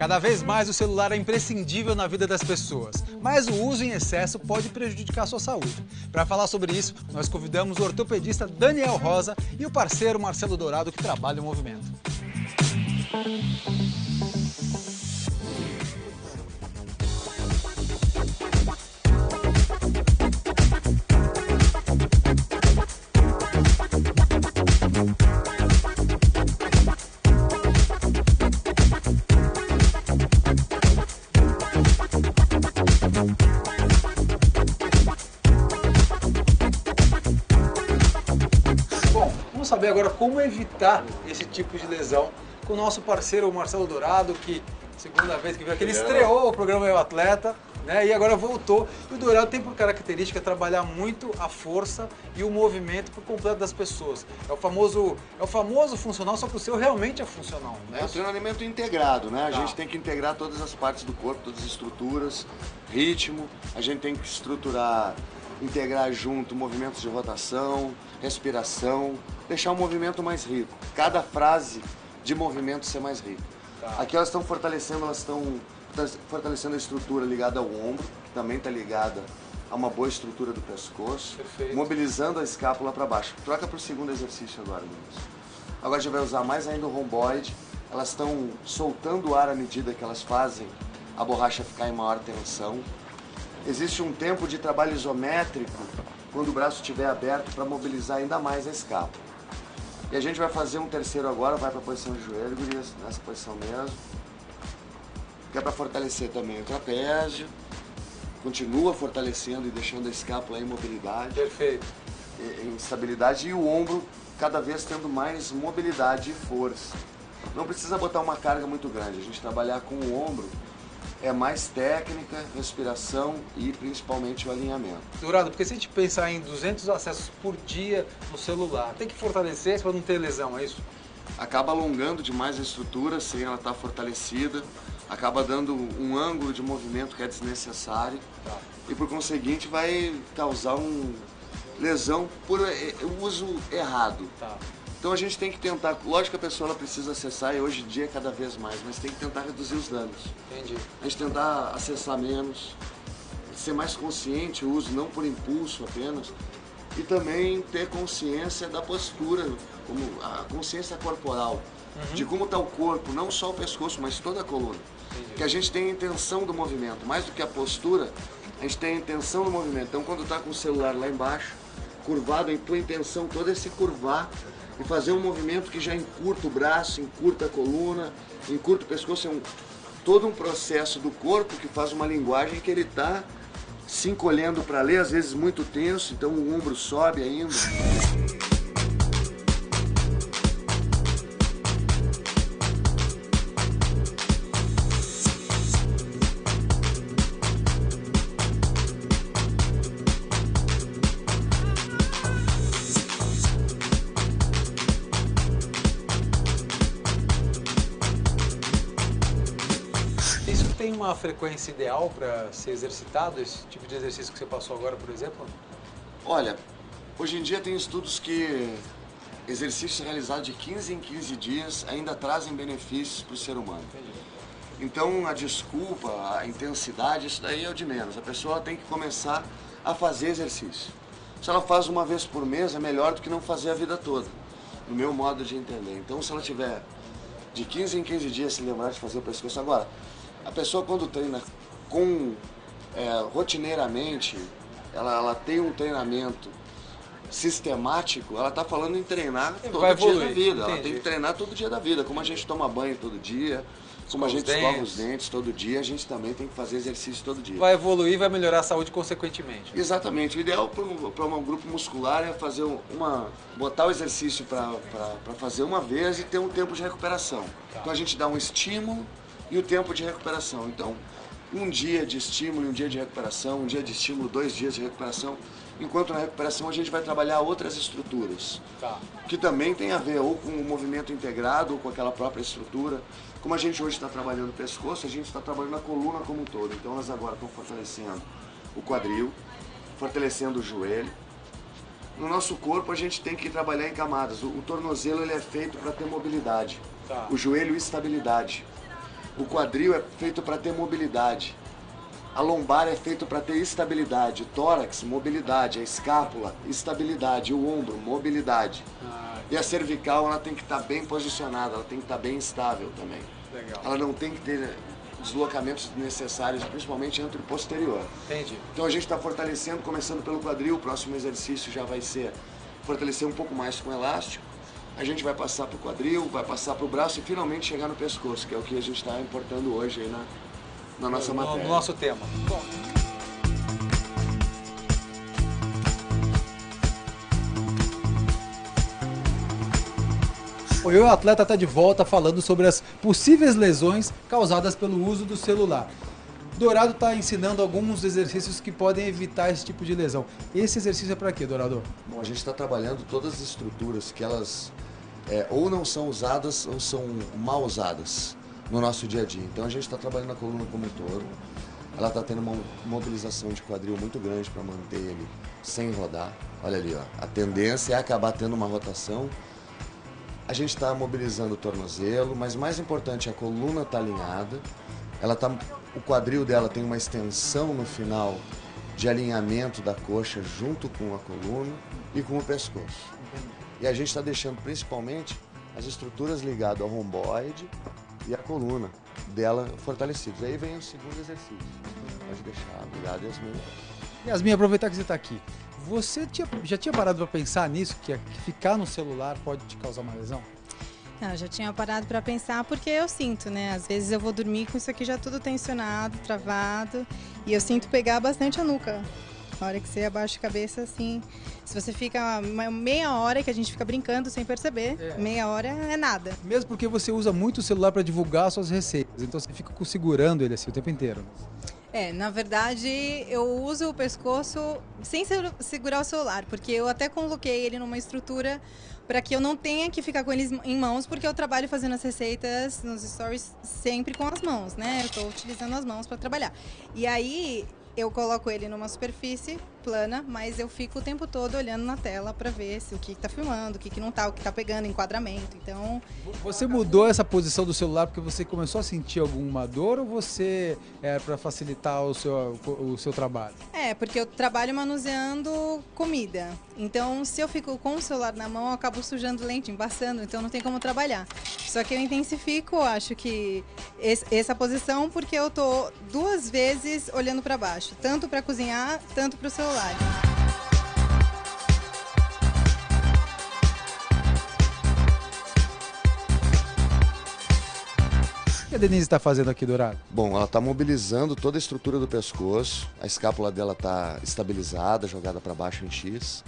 Cada vez mais o celular é imprescindível na vida das pessoas, mas o uso em excesso pode prejudicar a sua saúde. Para falar sobre isso, nós convidamos o ortopedista Daniel Rosa e o parceiro Marcelo Dourado, que trabalha o movimento. Vamos saber agora como evitar esse tipo de lesão com o nosso parceiro Marcelo Dourado, que segunda vez que veio aqui, ele estreou o programa Eu Atleta, né, e agora voltou. E o Dourado tem por característica trabalhar muito a força e o movimento por completo das pessoas. É o famoso funcional, só que o seu realmente é funcional, né? É um treinamento integrado, né? A gente tem que integrar todas as partes do corpo, todas as estruturas, ritmo, a gente tem que estruturar, integrar junto movimentos de rotação, respiração, deixar o movimento mais rico. Cada frase de movimento ser mais rica. Aqui elas estão fortalecendo a estrutura ligada ao ombro, que também está ligada a uma boa estrutura do pescoço. Perfeito. Mobilizando a escápula para baixo. Troca para o segundo exercício agora, Luiz. Agora a gente vai usar mais ainda o romboide. Elas estão soltando o ar à medida que elas fazem a borracha ficar em maior tensão. Existe um tempo de trabalho isométrico quando o braço estiver aberto para mobilizar ainda mais a escápula. E a gente vai fazer um terceiro agora, vai para a posição de joelho, nessa posição mesmo. Que é para fortalecer também o trapézio. Continua fortalecendo e deixando a escápula em mobilidade. Perfeito. Em estabilidade, e o ombro cada vez tendo mais mobilidade e força. Não precisa botar uma carga muito grande, a gente trabalhar com o ombro é mais técnica, respiração e principalmente o alinhamento. Dourado, porque se a gente pensar em 200 acessos por dia no celular, tem que fortalecer para não ter lesão, é isso? Acaba alongando demais a estrutura sem ela estar fortalecida, acaba dando um ângulo de movimento que é desnecessário e por conseguinte vai causar lesão por uso errado. Então a gente tem que tentar, lógico que a pessoa ela precisa acessar e hoje em dia cada vez mais, mas tem que tentar reduzir os danos. Entendi. A gente tentar acessar menos, ser mais consciente o uso, não por impulso apenas, e também ter consciência da postura, como a consciência corporal, de como está o corpo, não só o pescoço, mas toda a coluna. Que a gente tem a intenção do movimento, mais do que a postura, a gente tem a intenção do movimento. Então quando está com o celular lá embaixo, curvado, a tua intenção toda é se curvar e fazer um movimento que já encurta o braço, encurta a coluna, encurta o pescoço. É todo um processo do corpo que faz uma linguagem que ele está se encolhendo para ler, às vezes muito tenso, então o ombro sobe ainda. Tem uma frequência ideal para ser exercitado, esse tipo de exercício que você passou agora, por exemplo? Olha, hoje em dia tem estudos que exercícios realizados de 15 em 15 dias ainda trazem benefícios para o ser humano. Entendi. Então a desculpa, a intensidade, isso daí é o de menos. A pessoa tem que começar a fazer exercício. Se ela faz uma vez por mês, é melhor do que não fazer a vida toda, no meu modo de entender. Então se ela tiver de 15 em 15 dias se lembrar de fazer o pescoço agora, a pessoa quando treina rotineiramente, ela tem um treinamento sistemático, ela está falando em treinar todo dia da vida. Ela tem que treinar todo dia da vida, como a gente toma banho todo dia, como a gente escova os dentes todo dia, a gente também tem que fazer exercício todo dia. Vai evoluir, vai melhorar a saúde consequentemente. Exatamente. O ideal para um grupo muscular é fazer botar o exercício para fazer uma vez e ter um tempo de recuperação. Então a gente dá um estímulo e o tempo de recuperação. Então, um dia de estímulo e um dia de recuperação, um dia de estímulo, 2 dias de recuperação. Enquanto na recuperação a gente vai trabalhar outras estruturas, que também tem a ver ou com o movimento integrado ou com aquela própria estrutura. Como a gente hoje está trabalhando o pescoço, a gente está trabalhando a coluna como um todo. Então elas agora estão fortalecendo o quadril, fortalecendo o joelho. No nosso corpo a gente tem que trabalhar em camadas. O tornozelo ele é feito para ter mobilidade, o joelho estabilidade. O quadril é feito para ter mobilidade. A lombar é feito para ter estabilidade. O tórax, mobilidade. A escápula, estabilidade. O ombro, mobilidade. E a cervical, ela tem que estar bem posicionada, ela tem que estar bem estável também. Legal. Ela não tem que ter deslocamentos necessários, principalmente entre o posterior. Entendi. Então a gente está fortalecendo, começando pelo quadril. O próximo exercício já vai ser fortalecer um pouco mais com o elástico. A gente vai passar para o quadril, vai passar para o braço e finalmente chegar no pescoço, que é o que a gente está importando hoje aí na nossa matéria. No nosso tema. Bom. O atleta está de volta falando sobre as possíveis lesões causadas pelo uso do celular. Dourado está ensinando alguns exercícios que podem evitar esse tipo de lesão. Esse exercício é para quê, Dourado? Bom, a gente está trabalhando todas as estruturas que elas ou não são usadas ou são mal usadas no nosso dia a dia. Então a gente está trabalhando a coluna como um todo. Ela está tendo uma mobilização de quadril muito grande para manter ele sem rodar. Olha ali, ó. A tendência é acabar tendo uma rotação. A gente está mobilizando o tornozelo, mas mais importante, a coluna está alinhada. O quadril dela tem uma extensão no final de alinhamento da coxa junto com a coluna e com o pescoço. E a gente está deixando principalmente as estruturas ligadas ao romboide e a coluna dela fortalecidos. Aí vem o segundo exercício. Pode deixar, obrigado, Yasmin. Yasmin, aproveitar que você está aqui. Você já tinha parado para pensar nisso, que ficar no celular pode te causar uma lesão? Não, já tinha parado para pensar porque eu sinto, né? Às vezes eu vou dormir com isso aqui já tudo tensionado, travado, e eu sinto pegar bastante a nuca. Na hora que você abaixa a cabeça, assim, se você fica meia hora, que a gente fica brincando sem perceber, meia hora é nada. Mesmo porque você usa muito o celular para divulgar suas receitas, então você fica segurando ele assim o tempo inteiro. Na verdade, eu uso o pescoço sem segurar o celular, porque eu até coloquei ele numa estrutura para que eu não tenha que ficar com eles em mãos, porque eu trabalho fazendo as receitas nos stories sempre com as mãos, né? Eu estou utilizando as mãos para trabalhar. E aí eu coloco ele numa superfície plana, mas eu fico o tempo todo olhando na tela para ver se o que está filmando, o que não está, o que está pegando, enquadramento. Então, você mudou essa posição do celular porque você começou a sentir alguma dor ou você para facilitar o seu trabalho? Porque eu trabalho manuseando comida. Então, se eu fico com o celular na mão, eu acabo sujando lente, embaçando, então não tem como trabalhar. Só que eu intensifico, acho que essa posição, porque eu tô 2 vezes olhando para baixo, tanto para cozinhar, tanto para o celular. O que a Denise está fazendo aqui, Dourado? Bom, ela está mobilizando toda a estrutura do pescoço, a escápula dela está estabilizada, jogada para baixo em X,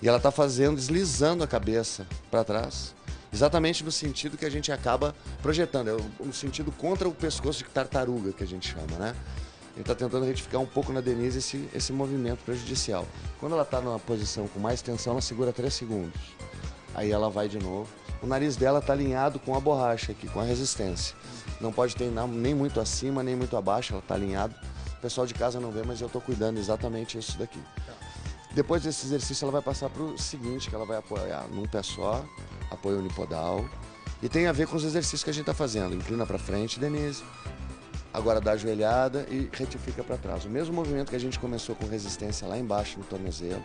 e ela está deslizando a cabeça para trás, exatamente no sentido que a gente acaba projetando, no sentido contra o pescoço de tartaruga, que a gente chama, né? A gente está tentando retificar um pouco na Denise esse movimento prejudicial. Quando ela está numa posição com mais tensão, ela segura 3 segundos. Aí ela vai de novo. O nariz dela está alinhado com a borracha aqui, com a resistência. Não pode ter nem muito acima, nem muito abaixo, ela está alinhado. O pessoal de casa não vê, mas eu estou cuidando exatamente isso daqui. Depois desse exercício, ela vai passar para o seguinte, que ela vai apoiar num pé só, apoio unipodal. E tem a ver com os exercícios que a gente está fazendo. Inclina para frente, Denise. Agora dá a joelhada e retifica para trás. O mesmo movimento que a gente começou com resistência lá embaixo no tornozelo.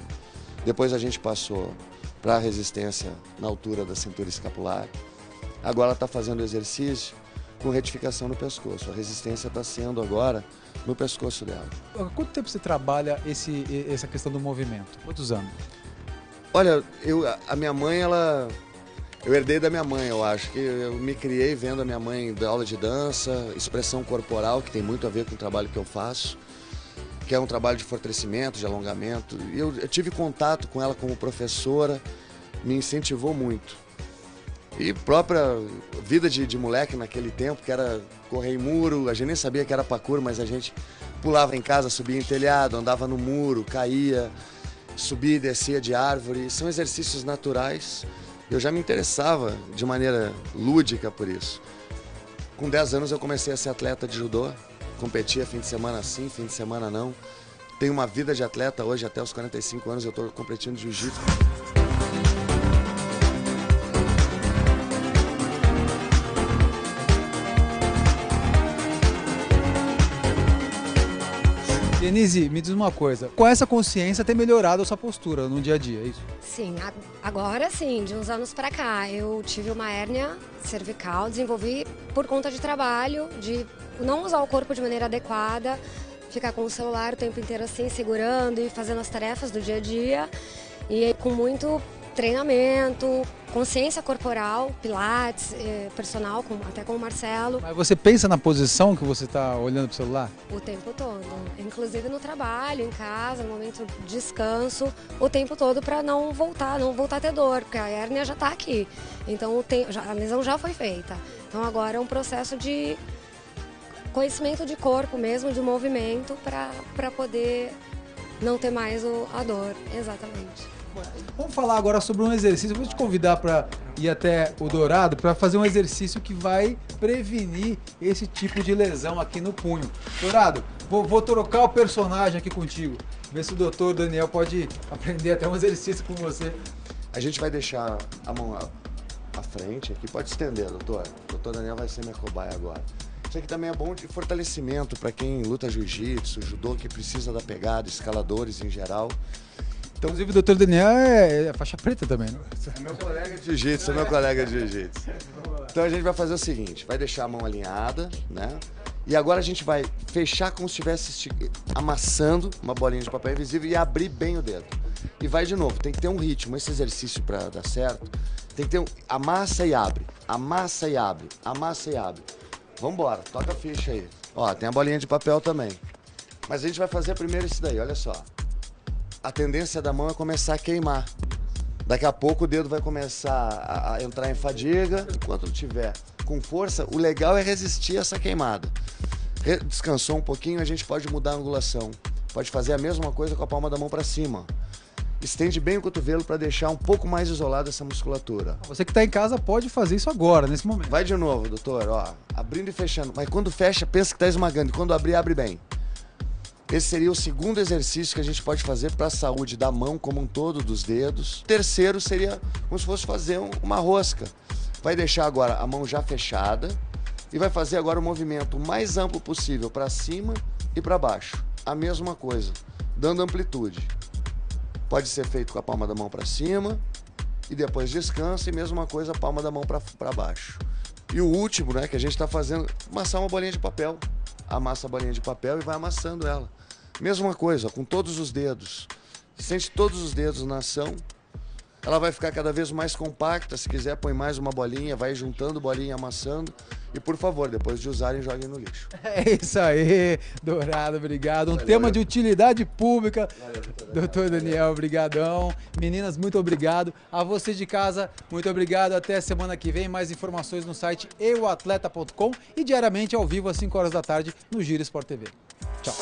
Depois a gente passou para a resistência na altura da cintura escapular. Agora ela está fazendo o exercício com retificação no pescoço. A resistência está sendo agora no pescoço dela. Há quanto tempo você trabalha essa questão do movimento? Quantos anos? Olha, a minha mãe, eu herdei da minha mãe, eu acho que eu me criei vendo a minha mãe dar aula de dança, expressão corporal, que tem muito a ver com o trabalho que eu faço, que é um trabalho de fortalecimento, de alongamento. Eu tive contato com ela como professora, me incentivou muito. E própria vida de moleque naquele tempo, que era correr em muro, a gente nem sabia que era parkour, mas a gente pulava em casa, subia em telhado, andava no muro, caía, subia e descia de árvore. São exercícios naturais. Eu já me interessava de maneira lúdica por isso. Com 10 anos eu comecei a ser atleta de judô, competia fim de semana sim, fim de semana não. Tenho uma vida de atleta hoje, até os 45 anos eu estou competindo jiu-jitsu. Denise, me diz uma coisa, com essa consciência tem melhorado a sua postura no dia a dia, é isso? Sim, agora sim, de uns anos pra cá, eu tive uma hérnia cervical, desenvolvi por conta de trabalho, de não usar o corpo de maneira adequada, ficar com o celular o tempo inteiro assim, segurando e fazendo as tarefas do dia a dia, e com muito treinamento, consciência corporal, pilates, personal, até com o Marcelo. Mas você pensa na posição que você está olhando para o celular? O tempo todo, inclusive no trabalho, em casa, no momento de descanso, o tempo todo para não voltar a ter dor, porque a hérnia já está aqui, então a lesão já foi feita. Então agora é um processo de conhecimento de corpo mesmo, de movimento, para poder não ter mais a dor, exatamente. Vamos falar agora sobre um exercício. Eu vou te convidar para ir até o Dourado para fazer um exercício que vai prevenir esse tipo de lesão aqui no punho. Dourado, vou trocar o personagem aqui contigo. Ver se o doutor Daniel pode aprender até um exercício com você. A gente vai deixar a mão à frente aqui. Pode estender, doutor. O doutor Daniel vai ser minha cobaia agora. Isso aqui também é bom de fortalecimento para quem luta jiu-jitsu, judô, que precisa da pegada, escaladores em geral. Então, inclusive, o doutor Daniel é faixa preta também, né? É meu colega de jiu-jitsu, Então a gente vai fazer o seguinte, vai deixar a mão alinhada, né? E agora a gente vai fechar como se estivesse amassando uma bolinha de papel invisível e abrir bem o dedo. E vai de novo, tem que ter um ritmo, esse exercício para dar certo, tem que ter amassa e abre, amassa e abre, amassa e abre. Vambora, toca a ficha aí. Ó, tem a bolinha de papel também. Mas a gente vai fazer primeiro isso daí, olha só. A tendência da mão é começar a queimar. Daqui a pouco o dedo vai começar a entrar em fadiga. Enquanto tiver com força, o legal é resistir a essa queimada. Descansou um pouquinho, a gente pode mudar a angulação. Pode fazer a mesma coisa com a palma da mão para cima. Estende bem o cotovelo para deixar um pouco mais isolada essa musculatura. Você que está em casa pode fazer isso agora, nesse momento. Vai de novo, doutor, ó, abrindo e fechando. Mas quando fecha, pensa que está esmagando. E quando abrir, abre bem. Esse seria o segundo exercício que a gente pode fazer para a saúde da mão como um todo, dos dedos. O terceiro seria como se fosse fazer uma rosca. Vai deixar agora a mão já fechada e vai fazer agora o movimento o mais amplo possível para cima e para baixo. A mesma coisa, dando amplitude. Pode ser feito com a palma da mão para cima e depois descansa e mesma coisa a palma da mão para baixo. E o último, né, que a gente está fazendo, amassar uma bolinha de papel. Amassa a bolinha de papel e vai amassando ela. Mesma coisa, com todos os dedos. Sente todos os dedos na ação. Ela vai ficar cada vez mais compacta. Se quiser, põe mais uma bolinha, vai juntando bolinha, amassando. E, por favor, depois de usarem, joguem no lixo. É isso aí, Dourado, obrigado. Tema de utilidade pública. Doutor Daniel, brigadão. Meninas, muito obrigado. A você de casa, muito obrigado. Até semana que vem. Mais informações no site euatleta.com e diariamente ao vivo às 5 horas da tarde no Giro Sport TV. Tchau.